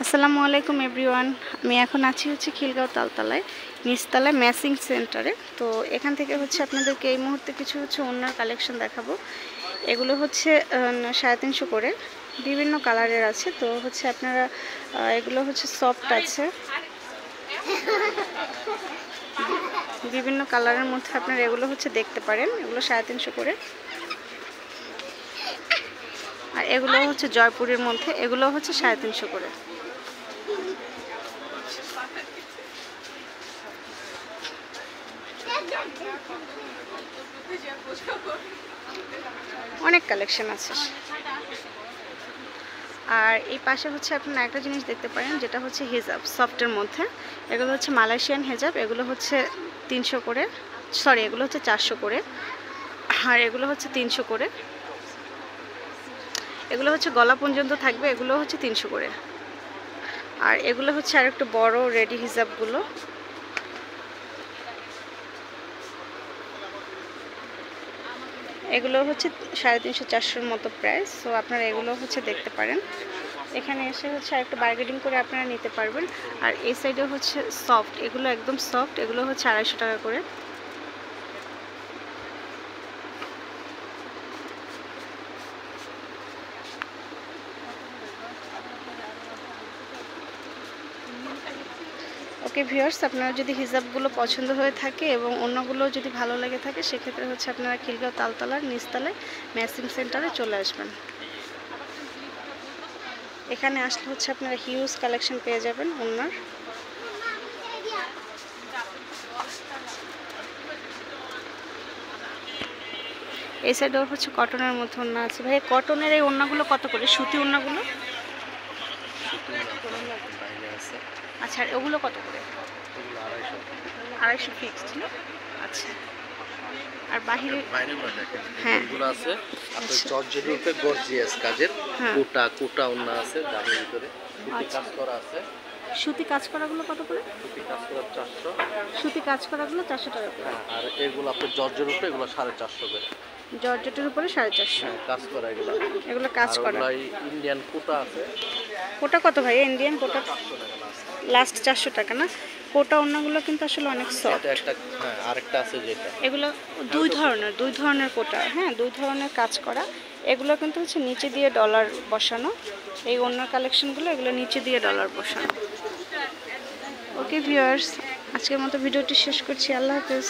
আসসালামু আলাইকুম এভরিওয়ান। আমি এখন আছি খিলগাঁও তালতলায় নিচতলায় ম্যাচিং সেন্টারে। তো এখান থেকে আপনাদেরকে এই মুহূর্তে কিছু ওড়নার কালেকশন দেখাবো। এগুলো 350 করে, বিভিন্ন কালারের আছে। তো আপনারা এগুলো সফট আছে, বিভিন্ন কালারের মধ্যে আপনারা এগুলো দেখতে পারেন। এগুলো 350 করে। আর এগুলো জয়পুরের মধ্যে, এগুলো 350 করে। অনেক কালেকশন আছে। আর এই পাশে আপনারা একটা জিনিস দেখতে পারেন, যেটা হিজাব সফটের মধ্যে। এগুলো মালয়েশিয়ান হিজাব। এগুলো 300 করে, সরি এগুলো 400 করে। আর এগুলো 300 করে। এগুলো গলা পর্যন্ত থাকবে, এগুলো 300 করে। আর এগুলো আর একটু বড় রেডি হিজাবগুলো। এগুলো 350 400-র মতো প্রাইস। সো আপনারা এগুলো দেখতে পারেন। এখানে এসে আরেকটু বার্গেনিং করে আপনারা নিতে পারবেন। আর এই সাইডে সফট, এগুলো একদম সফট। এগুলো 250 টাকা করে। ওকে ভিউয়ার্স, আপনারা যদি হিজাবগুলো পছন্দ হয়ে থাকে এবং অন্যগুলো যদি ভালো লাগে থাকে, সেক্ষেত্রে আপনারা খিলগাঁও তালতলার নিচতলায় ম্যাচিং সেন্টারে চলে আসবেন। এখানে আসলে আপনারা হিউজ কালেকশন পেয়ে যাবেন ওনার। এই সাইডেও কটনের মধ্যে ওড়না আছে। ভাই কটনের এই ওড়নাগুলো কত করে? সুতি ওড়নাগুলো? আচ্ছা, আর ওগুলো কত করে? 250 ফিক্সড না? আচ্ছা। আর বাহিরে হ্যাঁ এগুলো আছে আপনার জর্জেটের উপরে গর্জিয়াস কাজের কোটা ওড়না আছে, দামের ভিতরে সুতি কাজ করা আছে। সুতি কাজ করাগুলো কত করে? সুতি কাজ করা 400। সুতি কাজ করাগুলো 400 টাকা করে। আর এগুলো আপনার জর্জেটের উপরে, এগুলো 450 করে। জর্জেটের উপরে 450। কাজ করা এগুলো। এগুলো কাজ করা। আর ইন্ডিয়ান কোটা আছে। কোটা কত ভাই? ইন্ডিয়ান কোটা লাস্ট 400 টাকা না? কোটা ওড়নাগুলো কিন্তু আসলে অনেক সফট। একটা আরেকটা আছে যেটা, এগুলো দুই ধরনের কোটা, হ্যাঁ, দুই ধরনের কাজ করা। এগুলো কিন্তু নিচে দিয়ে ডলার বসানো। এই ওড়নার কালেকশনগুলো এগুলো নিচে দিয়ে ডলার বসানো। ওকে ভিউয়ার্স, আজকের মতো ভিডিওটি শেষ করছি। আল্লাহ হাফেজ।